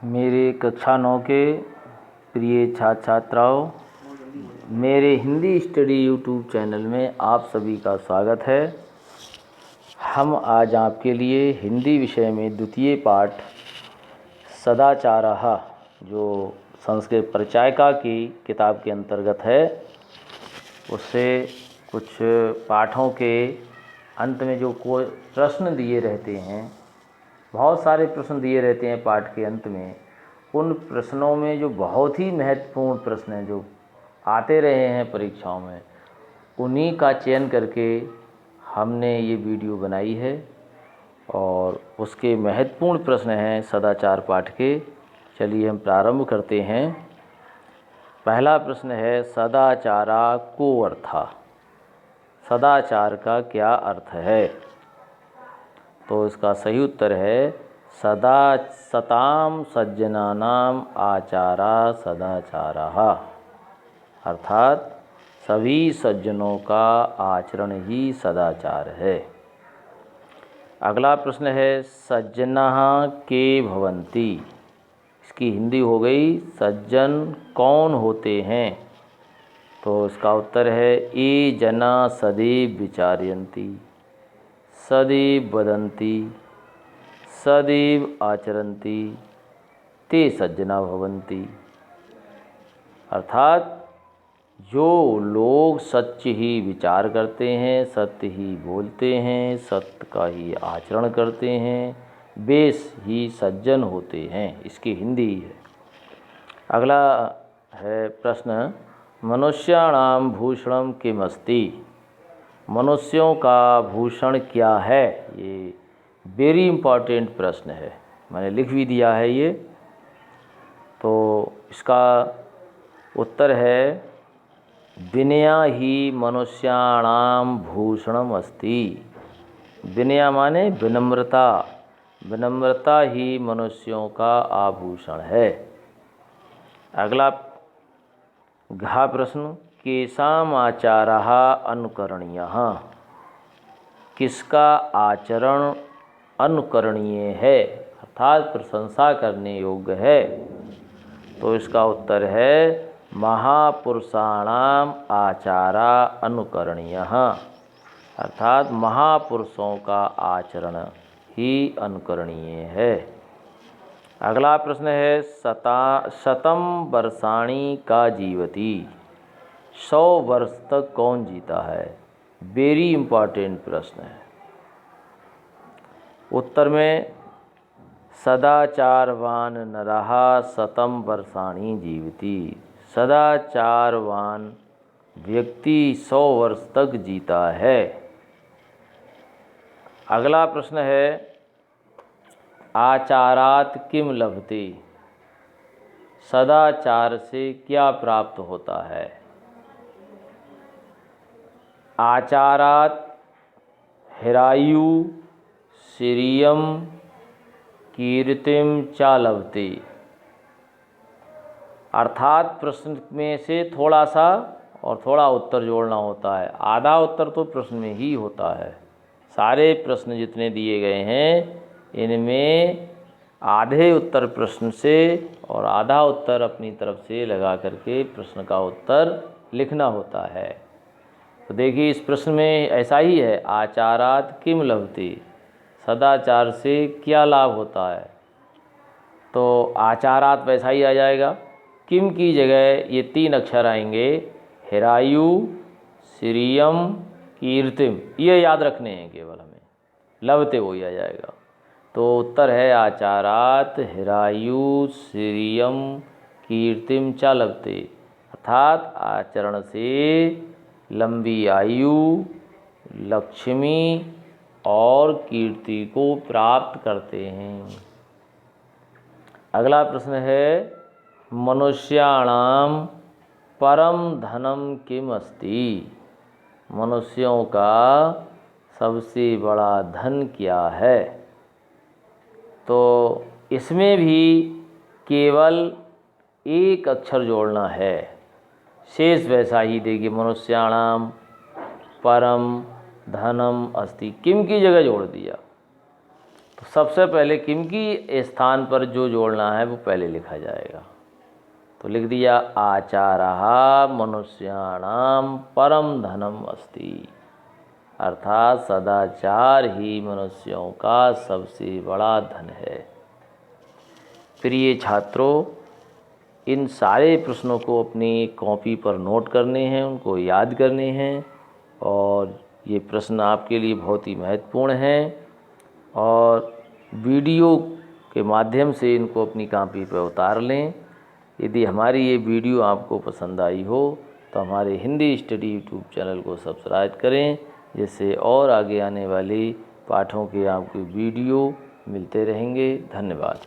मेरे कक्षा 9 के प्रिय छात्र छात्राओं, मेरे हिंदी स्टडी यूट्यूब चैनल में आप सभी का स्वागत है। हम आज आपके लिए हिंदी विषय में द्वितीय पाठ सदाचारः जो संस्कृत परिचायिका की किताब के अंतर्गत है, उससे कुछ पाठों के अंत में जो कोई प्रश्न दिए रहते हैं, बहुत सारे प्रश्न दिए रहते हैं पाठ के अंत में। उन प्रश्नों में जो बहुत ही महत्वपूर्ण प्रश्न हैं जो आते रहे हैं परीक्षाओं में, उन्हीं का चयन करके हमने ये वीडियो बनाई है और उसके महत्वपूर्ण प्रश्न हैं सदाचार पाठ के। चलिए हम प्रारंभ करते हैं। पहला प्रश्न है, सदाचारा को अर्था, सदाचार का क्या अर्थ है? तो इसका सही उत्तर है सदा सताम सज्जनानाम आचारा सदाचारः, अर्थात सभी सज्जनों का आचरण ही सदाचार है। अगला प्रश्न है, सज्जनः के भवन्ति, इसकी हिंदी हो गई सज्जन कौन होते हैं? तो इसका उत्तर है ये जना सदैव विचारयन्ति, सदैव वदन्ति, सदैव आचरन्ति, ते सज्जना भवन्ति, अर्थात जो लोग सत्य ही विचार करते हैं, सत्य ही बोलते हैं, सत्य का ही आचरण करते हैं, वे ही सज्जन होते हैं। इसकी हिंदी है। अगला है प्रश्न, मनुष्याणाम भूषणम किमस्ति, मनुष्यों का भूषण क्या है? ये वेरी इम्पॉर्टेंट प्रश्न है, मैंने लिख भी दिया है ये। तो इसका उत्तर है विनया ही मनुष्याणाम भूषणम अस्ति। विनया माने विनम्रता, विनम्रता ही मनुष्यों का आभूषण है। अगला घ प्रश्न, केषाम् आचारः अनुकरणीयः, किसका आचरण अनुकरणीय है अर्थात प्रशंसा करने योग्य है? तो इसका उत्तर है महापुरुषाणाम आचारा अनुकरणीयः, अर्थात महापुरुषों का आचरण ही अनुकरणीय है। अगला प्रश्न है, शतम वर्षाणि का जीवति, 100 वर्ष तक कौन जीता है? वेरी इम्पॉर्टेंट प्रश्न है। उत्तर में सदाचारवान नरः शतम वर्षाणि जीवति, सदाचारवान व्यक्ति 100 वर्ष तक जीता है। अगला प्रश्न है, आचारात किम लभते, सदाचार से क्या प्राप्त होता है? आचारात हिरायु श्रियम कीर्तिम चा लभते, अर्थात प्रश्न में से थोड़ा सा और थोड़ा उत्तर जोड़ना होता है। आधा उत्तर तो प्रश्न में ही होता है। सारे प्रश्न जितने दिए गए हैं इनमें आधे उत्तर प्रश्न से और आधा उत्तर अपनी तरफ से लगा करके प्रश्न का उत्तर लिखना होता है। तो देखिए इस प्रश्न में ऐसा ही है, आचारात किम लभते, सदाचार से क्या लाभ होता है? तो आचारात वैसा ही आ जाएगा, किम की जगह ये 3 अक्षर आएंगे, हिरायु श्रियम कीर्तिम, ये याद रखने हैं केवल हमें, लभते वही आ जाएगा। तो उत्तर है आचारात हिरायु श्रियम कीर्तिम च लभते, अर्थात आचरण से लंबी आयु, लक्ष्मी और कीर्ति को प्राप्त करते हैं। अगला प्रश्न है, मनुष्याणाम परम धनम किम अस्ति, मनुष्यों का सबसे बड़ा धन क्या है? तो इसमें भी केवल एक अक्षर जोड़ना है, शेष वैसा ही देखिए, मनुष्याणाम परम धनम अस्ति, किम की जगह जोड़ दिया। तो सबसे पहले किम की स्थान पर जो जोड़ना है वो पहले लिखा जाएगा। तो लिख दिया आचारः मनुष्याणाम परम धनम अस्ति, अर्थात सदाचार ही मनुष्यों का सबसे बड़ा धन है। प्रिय छात्रों, इन सारे प्रश्नों को अपनी कॉपी पर नोट करने हैं, उनको याद करने हैं, और ये प्रश्न आपके लिए बहुत ही महत्वपूर्ण हैं, और वीडियो के माध्यम से इनको अपनी कॉपी पर उतार लें। यदि हमारी ये वीडियो आपको पसंद आई हो तो हमारे हिंदी स्टडी यूट्यूब चैनल को सब्सक्राइब करें, जिससे और आगे आने वाली पाठों के आपको वीडियो मिलते रहेंगे। धन्यवाद।